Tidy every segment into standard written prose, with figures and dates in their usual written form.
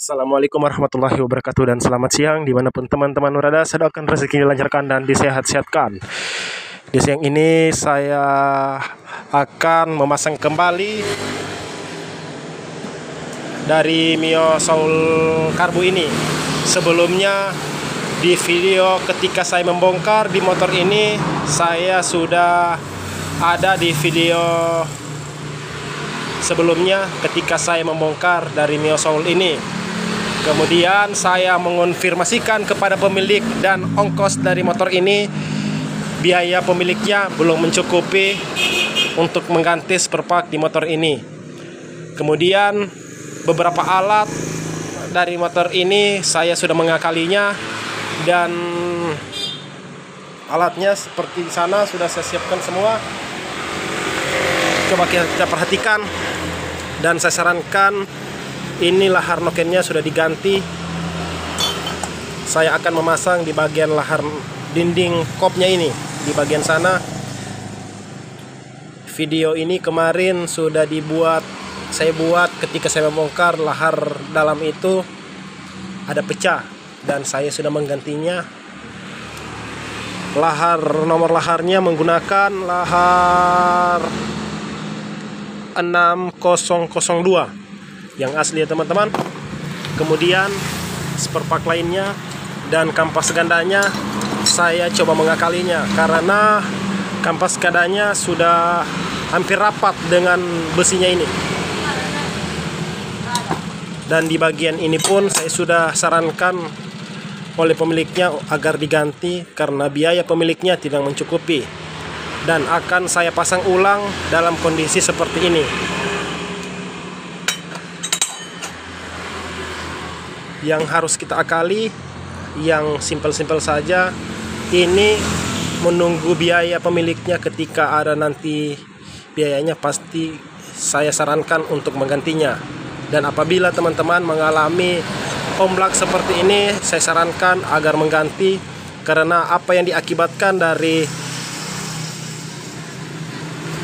Assalamualaikum warahmatullahi wabarakatuh dan selamat siang dimanapun teman-teman berada. Saya doakan rezeki dilancarkan dan disehat-sehatkan. Di siang ini saya akan memasang kembali dari Mio Soul Karbu ini. Sebelumnya di video ketika saya membongkar di motor ini, saya sudah ada di video sebelumnya ketika saya membongkar dari Mio Soul ini. Kemudian saya mengonfirmasikan kepada pemilik dan ongkos dari motor ini, biaya pemiliknya belum mencukupi untuk mengganti spare part di motor ini. Kemudian beberapa alat dari motor ini saya sudah mengakalinya, dan alatnya seperti di sana sudah saya siapkan semua. Coba kita perhatikan, dan saya sarankan ini lahar nokennya sudah diganti. Saya akan memasang di bagian lahar dinding kopnya ini, di bagian sana. Video ini kemarin sudah saya buat ketika saya membongkar lahar dalam itu ada pecah, dan saya sudah menggantinya. Nomor laharnya menggunakan lahar 6002 yang asli ya teman-teman. Kemudian spare part lainnya dan kampas gandanya saya coba mengakalinya, karena kampas gandanya sudah hampir rapat dengan besinya ini. Dan di bagian ini pun saya sudah sarankan oleh pemiliknya agar diganti karena biaya pemiliknya tidak mencukupi, dan akan saya pasang ulang dalam kondisi seperti ini. Yang harus kita akali yang simpel-simpel saja, ini menunggu biaya pemiliknya. Ketika ada nanti biayanya, pasti saya sarankan untuk menggantinya. Dan apabila teman-teman mengalami omblak seperti ini, saya sarankan agar mengganti, karena apa yang diakibatkan dari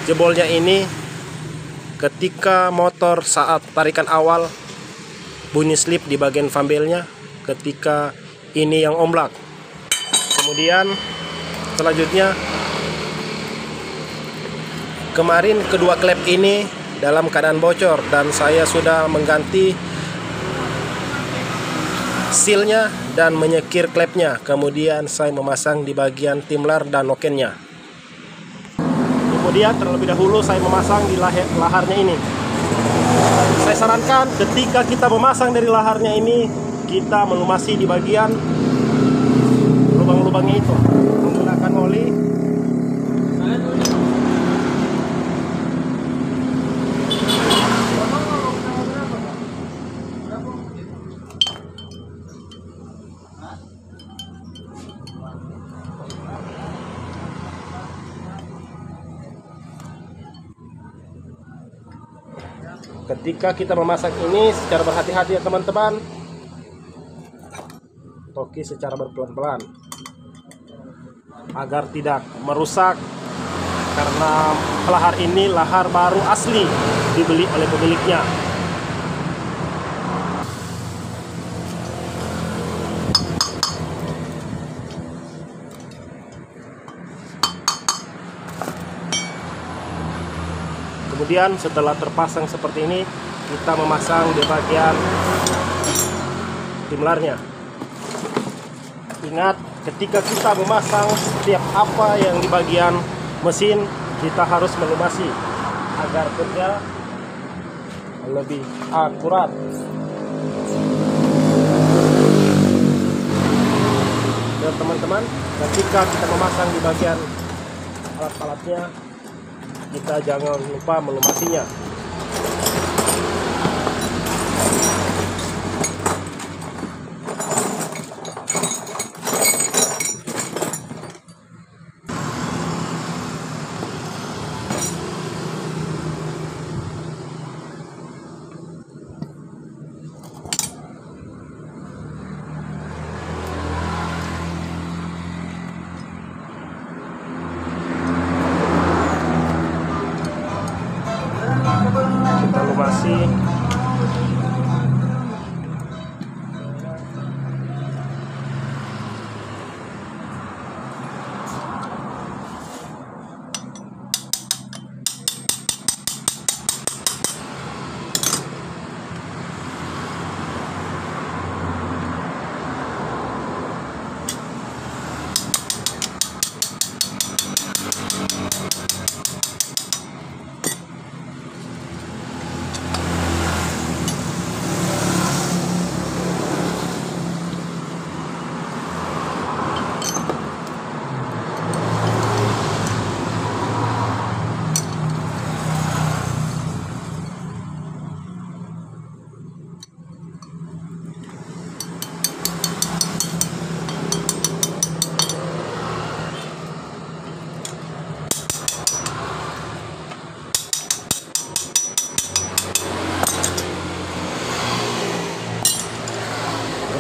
jebolnya ini, ketika motor saat tarikan awal bunyi slip di bagian fambelnya ketika ini yang omblak. Kemudian selanjutnya, kemarin kedua klep ini dalam keadaan bocor, dan saya sudah mengganti sealnya dan menyekir klepnya. Kemudian saya memasang di bagian timlar dan nokennya. Kemudian terlebih dahulu saya memasang di laharnya ini. Saya sarankan ketika kita memasang dari laharnya ini, kita melumasi di bagian lubang-lubangnya itu menggunakan oli. Ketika kita memasak ini secara berhati-hati ya teman-teman, toki secara berpelan-pelan agar tidak merusak, karena lahar ini lahar baru asli dibeli oleh pemiliknya. Kemudian setelah terpasang seperti ini, kita memasang di bagian timlarnya. Ingat, ketika kita memasang setiap apa yang di bagian mesin, kita harus melumasi agar kerja lebih akurat. Dan teman-teman, ketika kita memasang di bagian alat-alatnya, kita jangan lupa melumasinya.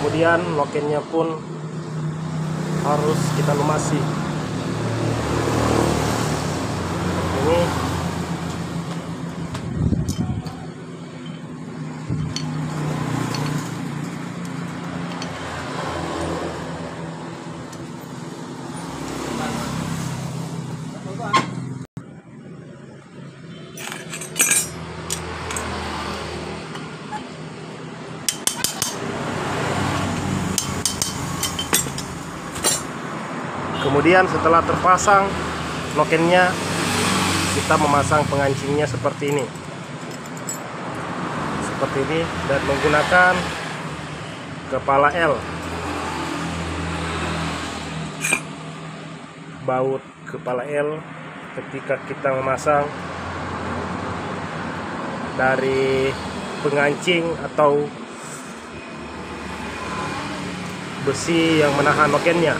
Kemudian lokennya pun harus kita lumasi. Ini kemudian setelah terpasang lokennya, kita memasang pengancingnya seperti ini. Seperti ini, dan menggunakan kepala L. Baut kepala L ketika kita memasang dari pengancing atau besi yang menahan lokennya.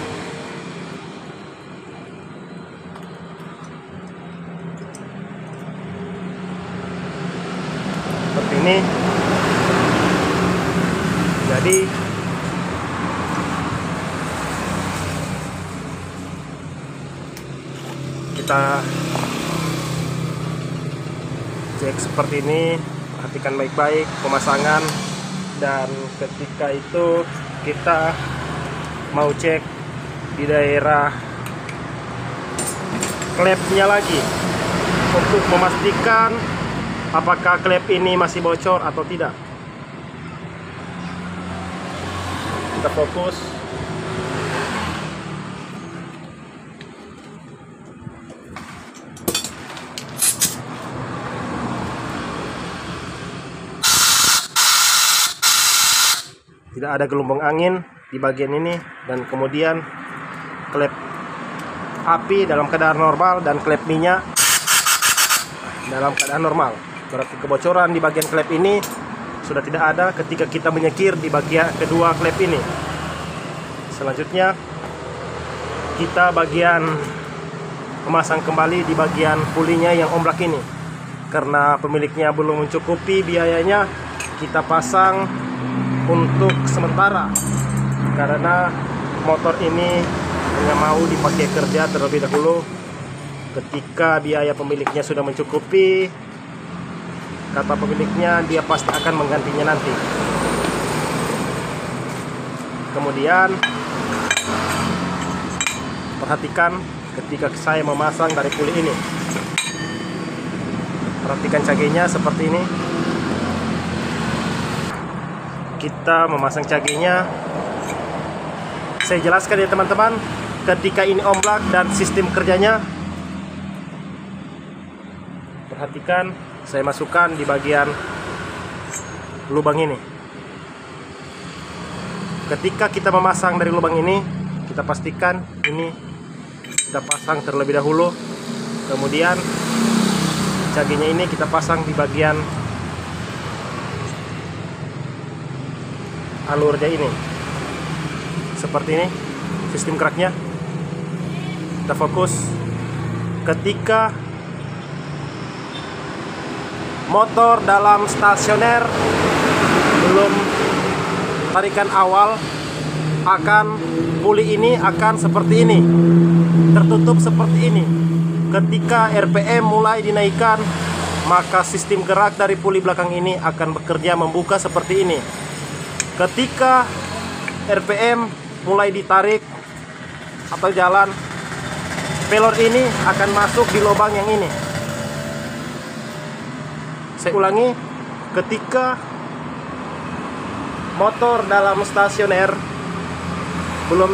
Seperti ini. Jadi kita cek seperti ini, perhatikan baik-baik pemasangan, dan ketika itu kita mau cek di daerah klepnya lagi untuk memastikan apakah klep ini masih bocor atau tidak. Kita fokus. Tidak ada gelombang angin di bagian ini, dan kemudian klep api dalam keadaan normal dan klep minyak dalam keadaan normal. Berarti kebocoran di bagian klep ini sudah tidak ada ketika kita menyekir di bagian kedua klep ini. Selanjutnya kita bagian memasang kembali di bagian pulinya yang omblak ini. Karena pemiliknya belum mencukupi biayanya, kita pasang untuk sementara, karena motor ini hanya mau dipakai kerja terlebih dahulu. Ketika biaya pemiliknya sudah mencukupi, kata pemiliknya, dia pasti akan menggantinya nanti. Kemudian perhatikan ketika saya memasang dari puli ini. Perhatikan cagenya seperti ini. Kita memasang cagenya. Saya jelaskan ya teman-teman, ketika ini omblak dan sistem kerjanya. Perhatikan, saya masukkan di bagian lubang ini. Ketika kita memasang dari lubang ini, kita pastikan ini kita pasang terlebih dahulu. Kemudian cagenya ini kita pasang di bagian alurnya ini. Seperti ini sistem keraknya. Kita fokus. Ketika motor dalam stasioner belum tarikan awal, puli ini akan seperti ini, tertutup seperti ini. Ketika RPM mulai dinaikkan, maka sistem gerak dari puli belakang ini akan bekerja membuka seperti ini. Ketika RPM mulai ditarik atau jalan, pelor ini akan masuk di lubang yang ini. Saya ulangi, ketika motor dalam stasioner belum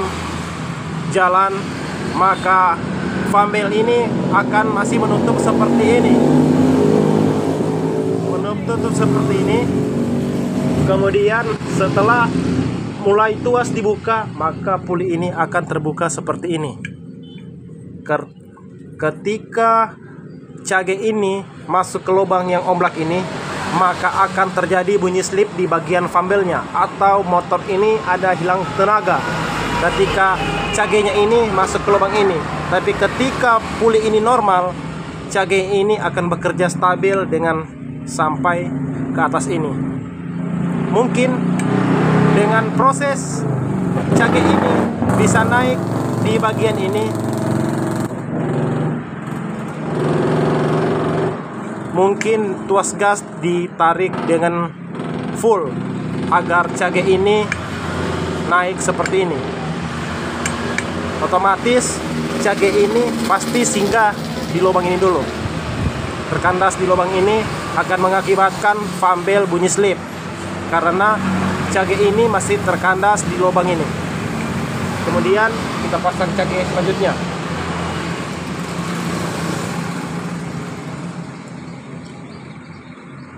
jalan, maka fambel ini akan masih menutup seperti ini. Menutup seperti ini. Kemudian setelah mulai tuas dibuka, maka puli ini akan terbuka seperti ini. Ketika cage ini masuk ke lubang yang omblak ini, maka akan terjadi bunyi slip di bagian fambelnya, atau motor ini ada hilang tenaga ketika cagenya ini masuk ke lubang ini. Tapi ketika puli ini normal, cage ini akan bekerja stabil dengan sampai ke atas ini. Mungkin dengan proses cage ini bisa naik di bagian ini, mungkin tuas gas ditarik dengan full agar cage ini naik seperti ini. Otomatis cage ini pasti singgah di lubang ini dulu. Terkandas di lubang ini akan mengakibatkan fumble bunyi slip karena cage ini masih terkandas di lubang ini. Kemudian kita pasang cage selanjutnya.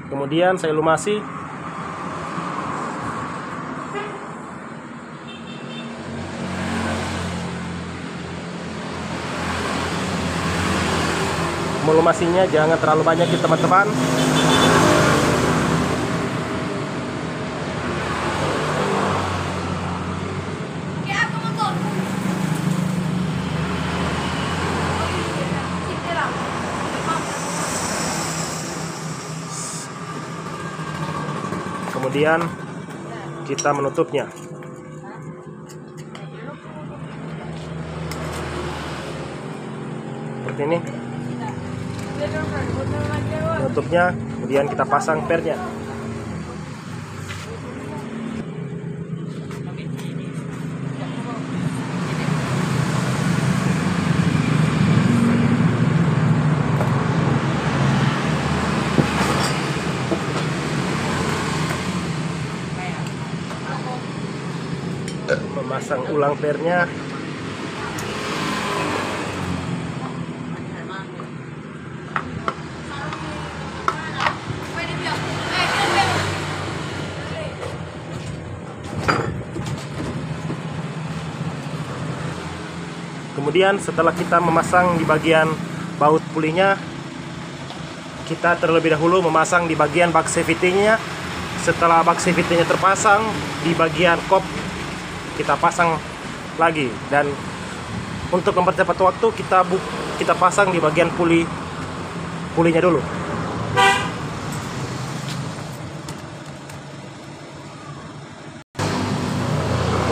Kemudian saya lumasi. Melumasinya jangan terlalu banyak ya teman-teman. Kemudian kita menutupnya. Seperti ini. Menutupnya, kemudian kita pasang pernya. Memasang ulang pernya. Kemudian setelah kita memasang di bagian baut pulinya, kita terlebih dahulu memasang di bagian bak safety-nya. Setelah bak safety-nya terpasang, di bagian kop kita pasang lagi. Dan untuk mempercepat waktu, kita pasang di bagian pulinya dulu.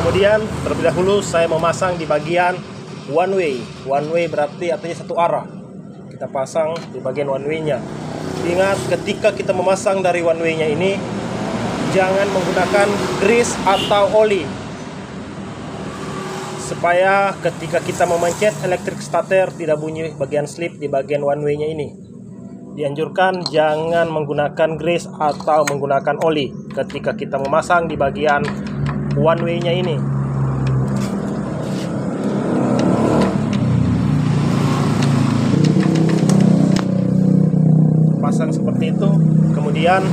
Kemudian terlebih dahulu saya memasang di bagian one way. One way berarti artinya satu arah. Kita pasang di bagian one way-nya. Ingat, ketika kita memasang dari one way-nya ini, jangan menggunakan grease atau oli, supaya ketika kita memencet elektrik starter tidak bunyi bagian slip di bagian one way-nya ini. Dianjurkan jangan menggunakan grease atau menggunakan oli ketika kita memasang di bagian one way-nya ini. Pasang seperti itu. Kemudian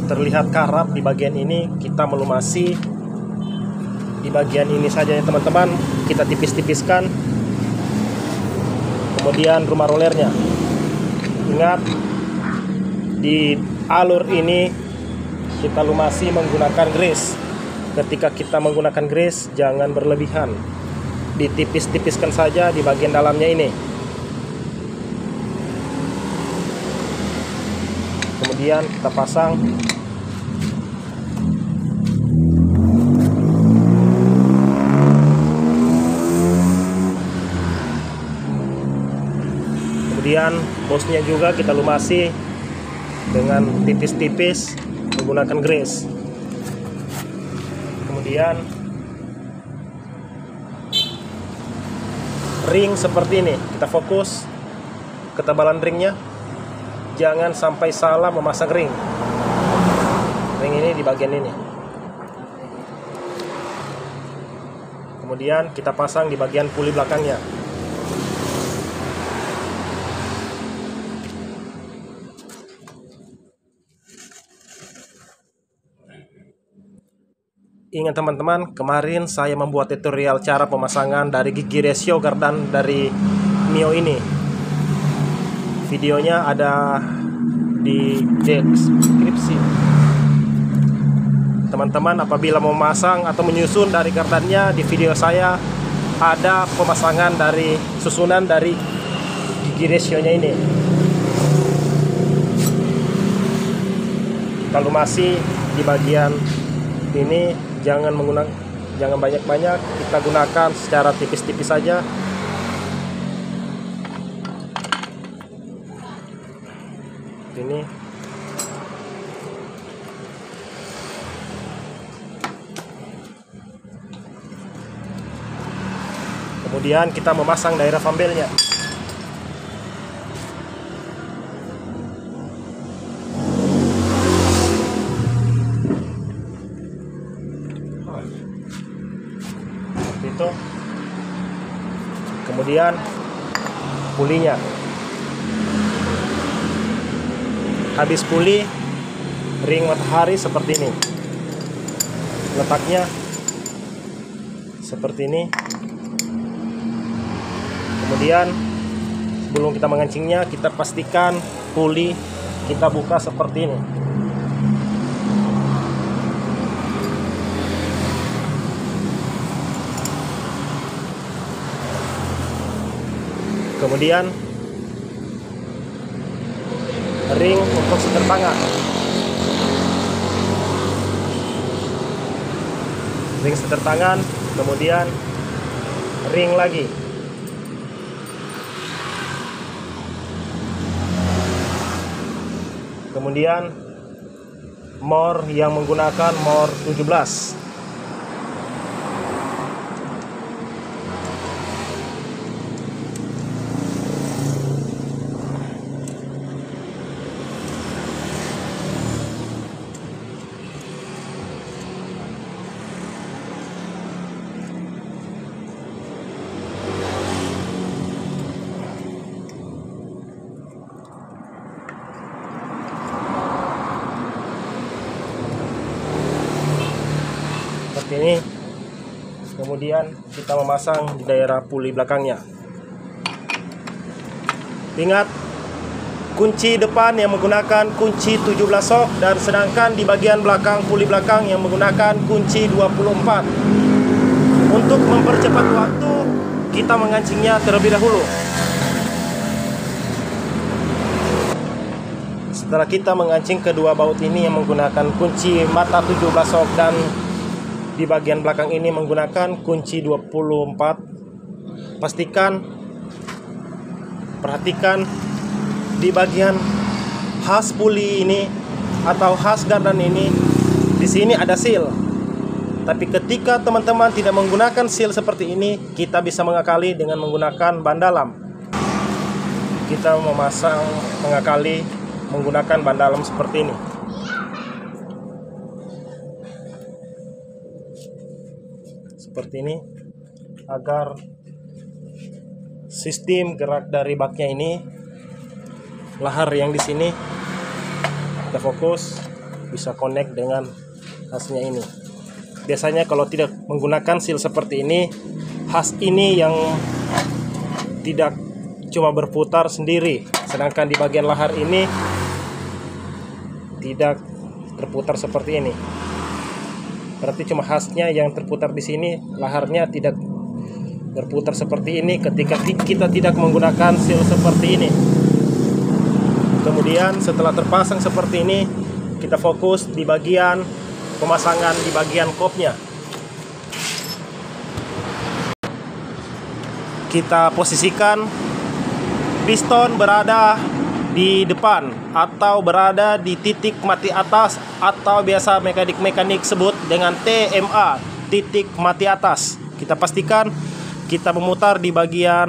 terlihat karat di bagian ini, kita melumasi di bagian ini saja ya teman-teman. Kita tipis-tipiskan. Kemudian rumah rollernya, ingat di alur ini kita lumasi menggunakan grease. Ketika kita menggunakan grease jangan berlebihan, ditipis-tipiskan saja di bagian dalamnya ini. Kemudian kita pasang. Kemudian bosnya juga kita lumasi dengan tipis-tipis menggunakan grease. Kemudian ring seperti ini, kita fokus ketebalan ringnya. Jangan sampai salah memasang ring. Ring ini di bagian ini. Kemudian kita pasang di bagian puli belakangnya. Ingat teman-teman, kemarin saya membuat tutorial cara pemasangan dari gigi ratio gardan dari Mio ini. Videonya ada di deskripsi. Teman-teman apabila mau memasang atau menyusun dari gardannya, di video saya ada pemasangan dari susunan dari gigi ratio-nya ini. Kalau masih di bagian ini jangan banyak-banyak, kita gunakan secara tipis-tipis saja. Ini kemudian kita memasang daerah fambelnya. Seperti itu. Kemudian pulinya. Habis puli, ring matahari seperti ini. Letaknya seperti ini. Kemudian sebelum kita mengancingnya, kita pastikan puli kita buka seperti ini. Kemudian ring untuk setir tangan. Ring setir tangan, kemudian ring lagi. Kemudian mor yang menggunakan mor 17. Seperti ini. Kemudian kita memasang di daerah puli belakangnya. Ingat, kunci depan yang menggunakan kunci 17 sok, dan sedangkan di bagian belakang puli belakang yang menggunakan kunci 24. Untuk mempercepat waktu, kita mengancingnya terlebih dahulu. Setelah kita mengancing kedua baut ini yang menggunakan kunci mata 17 sok dan di bagian belakang ini menggunakan kunci 24, perhatikan di bagian khas puli ini atau khas gardan ini, di sini ada seal. Tapi ketika teman-teman tidak menggunakan seal seperti ini, kita bisa mengakali dengan menggunakan ban dalam. Kita mengakali menggunakan ban dalam seperti ini. Seperti ini, agar sistem gerak dari baknya ini, lahar yang di sini kita fokus bisa connect dengan khasnya ini. Biasanya kalau tidak menggunakan seal seperti ini, khas ini yang tidak cuma berputar sendiri, sedangkan di bagian lahar ini tidak terputar seperti ini. Berarti cuma khasnya yang terputar di sini, laharnya tidak berputar seperti ini ketika kita tidak menggunakan seal seperti ini. Kemudian setelah terpasang seperti ini, kita fokus di bagian pemasangan di bagian kopnya. Kita posisikan piston berada di depan atau berada di titik mati atas, atau biasa mekanik sebut dengan TMA, titik mati atas. Kita pastikan kita memutar di bagian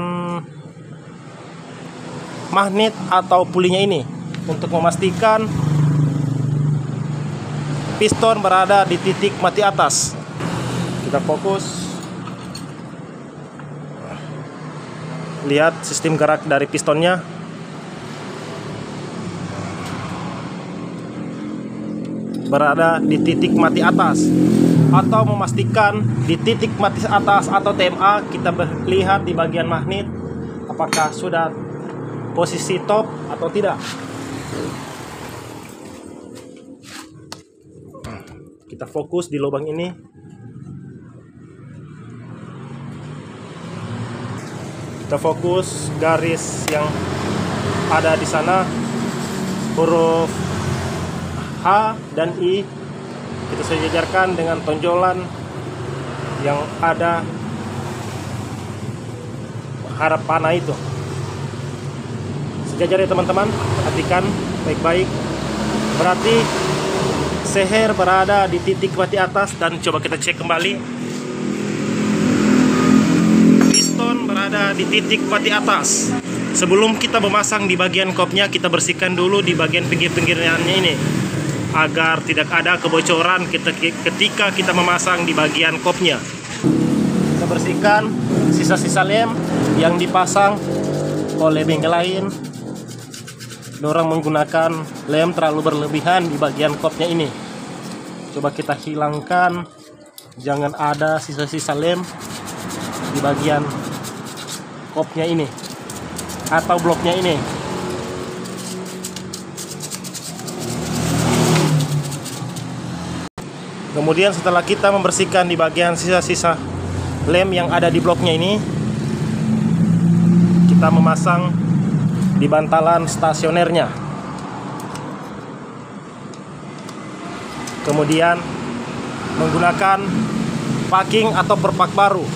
magnet atau pulinya ini untuk memastikan piston berada di titik mati atas. Kita fokus. Lihat sistem gerak dari pistonnya. Berada di titik mati atas, atau memastikan di titik mati atas atau TMA, kita lihat di bagian magnet apakah sudah posisi top atau tidak. Kita fokus di lubang ini. Kita fokus garis yang ada di sana, huruf H H dan I kita sejajarkan dengan tonjolan yang ada harap panah itu. Sejajar ya teman-teman, perhatikan baik-baik. Berarti seher berada di titik mati atas, dan coba kita cek kembali. Piston berada di titik mati atas. Sebelum kita memasang di bagian kopnya, kita bersihkan dulu di bagian pinggir-pinggirnya ini, agar tidak ada kebocoran ketika kita memasang di bagian kopnya. Kita bersihkan sisa-sisa lem yang dipasang oleh bengkel lain. Dorang menggunakan lem terlalu berlebihan di bagian kopnya ini. Coba kita hilangkan, jangan ada sisa-sisa lem di bagian kopnya ini atau bloknya ini. Kemudian setelah kita membersihkan di bagian sisa-sisa lem yang ada di bloknya ini, kita memasang di bantalan stasionernya. Kemudian menggunakan packing atau perpak baru.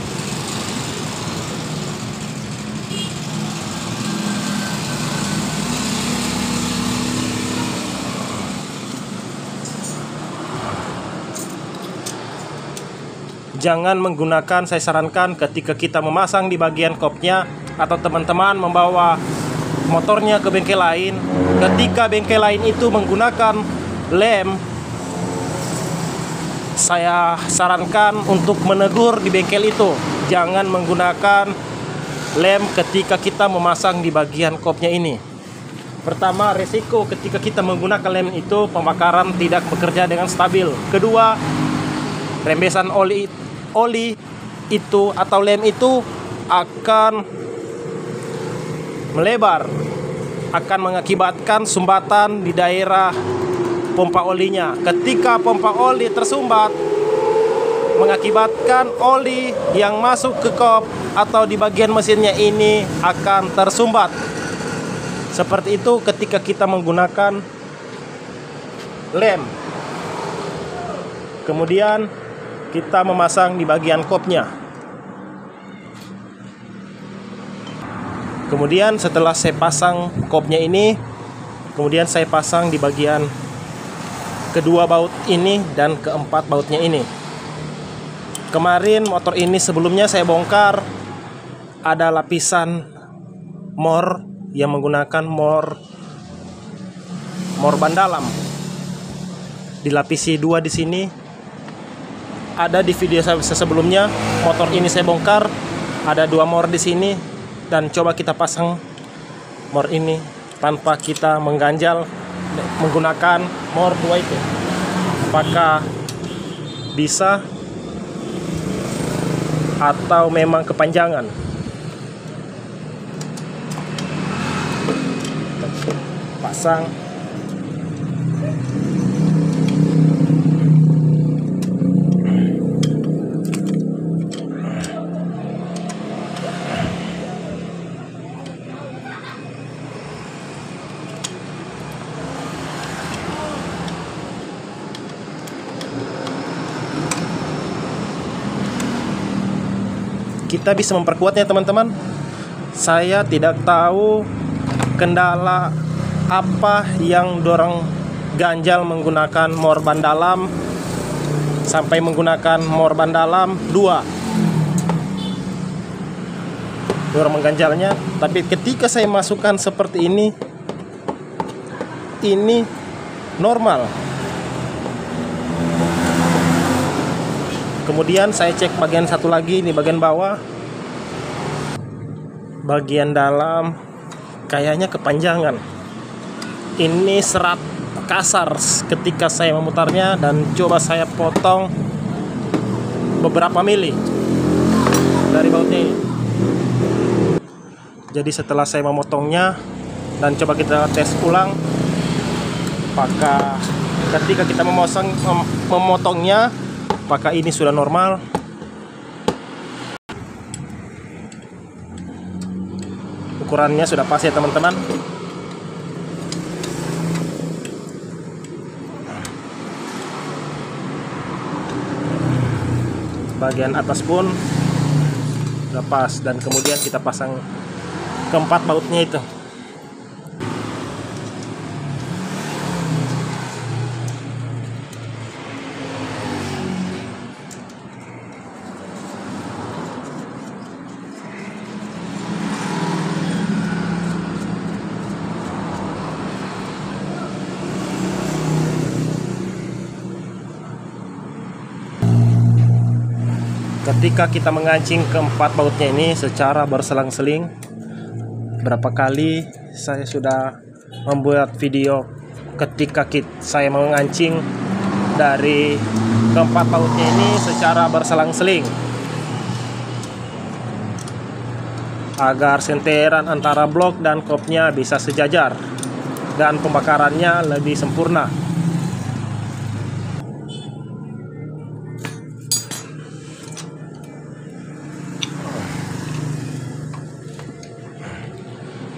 Jangan menggunakan, saya sarankan ketika kita memasang di bagian kopnya atau teman-teman membawa motornya ke bengkel lain, ketika bengkel lain itu menggunakan lem, saya sarankan untuk menegur di bengkel itu. Jangan menggunakan lem ketika kita memasang di bagian kopnya ini. Pertama, resiko ketika kita menggunakan lem itu, pembakaran tidak bekerja dengan stabil. Kedua, rembesan oli itu atau lem itu akan melebar, akan mengakibatkan sumbatan di daerah pompa olinya. Ketika pompa oli tersumbat, mengakibatkan oli yang masuk ke kop atau di bagian mesinnya ini akan tersumbat. Seperti itu ketika kita menggunakan lem. Kemudian kita memasang di bagian kopnya. Kemudian setelah saya pasang kopnya ini, kemudian saya pasang di bagian kedua baut ini dan keempat bautnya ini. Kemarin motor ini sebelumnya saya bongkar, ada lapisan mor yang menggunakan mor ban dalam. Dilapisi dua di sini. Ada di video saya sebelumnya, motor ini saya bongkar, ada dua mor di sini. Dan coba kita pasang mor ini tanpa kita mengganjal menggunakan mor dua itu. Apakah bisa atau memang kepanjangan? Pasang. Kita bisa memperkuatnya teman-teman. Saya tidak tahu kendala apa yang dorang ganjal menggunakan mor ban dalam sampai menggunakan mor ban dalam 2. Dorang mengganjalnya, tapi ketika saya masukkan seperti ini normal. Kemudian saya cek bagian satu lagi, di bagian bawah, bagian dalam kayaknya kepanjangan. Ini serat kasar ketika saya memutarnya, dan coba saya potong beberapa mili dari bautnya ini. Jadi setelah saya memotongnya dan coba kita tes ulang, apakah ketika kita memotongnya apakah ini sudah normal. Ukurannya sudah pas ya teman-teman. bagian atas pun udah pas, dan kemudian kita pasang keempat bautnya itu. Ketika kita mengancing keempat bautnya ini secara berselang-seling, berapa kali saya sudah membuat video ketika saya mengancing dari keempat bautnya ini secara berselang-seling agar senteran antara blok dan kopnya bisa sejajar dan pembakarannya lebih sempurna.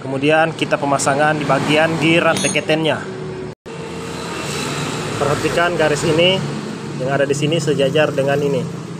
Kemudian kita pemasangan di bagian gear rantai ketennya. Perhatikan garis ini yang ada di sini sejajar dengan ini.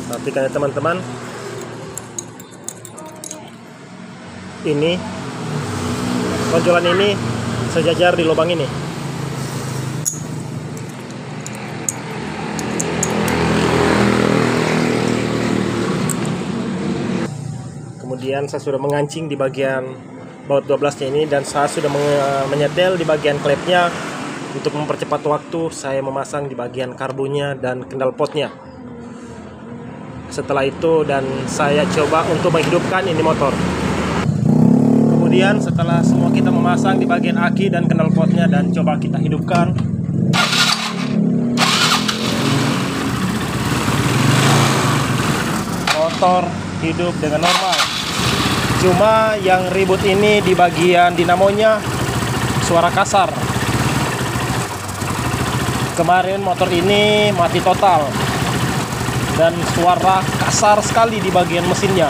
Perhatikan ya teman-teman, ini tonjolan ini sejajar di lubang ini. Kemudian saya sudah mengancing di bagian baut 12 nya ini, dan saya sudah menyetel di bagian klepnya untuk mempercepat waktu. Saya memasang di bagian karbunya dan kendal potnya. Setelah itu dan saya coba untuk menghidupkan ini motor. Kemudian setelah semua kita memasang di bagian aki dan kendal potnya dan coba kita hidupkan, motor hidup dengan normal. Cuma yang ribut ini di bagian dinamonya, suara kasar. Kemarin motor ini mati total dan suara kasar sekali di bagian mesinnya.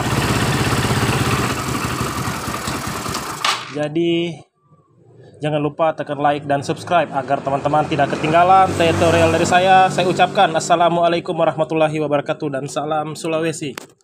Jadi jangan lupa tekan like dan subscribe agar teman-teman tidak ketinggalan tutorial dari saya. Saya ucapkan assalamualaikum warahmatullahi wabarakatuh dan salam Sulawesi.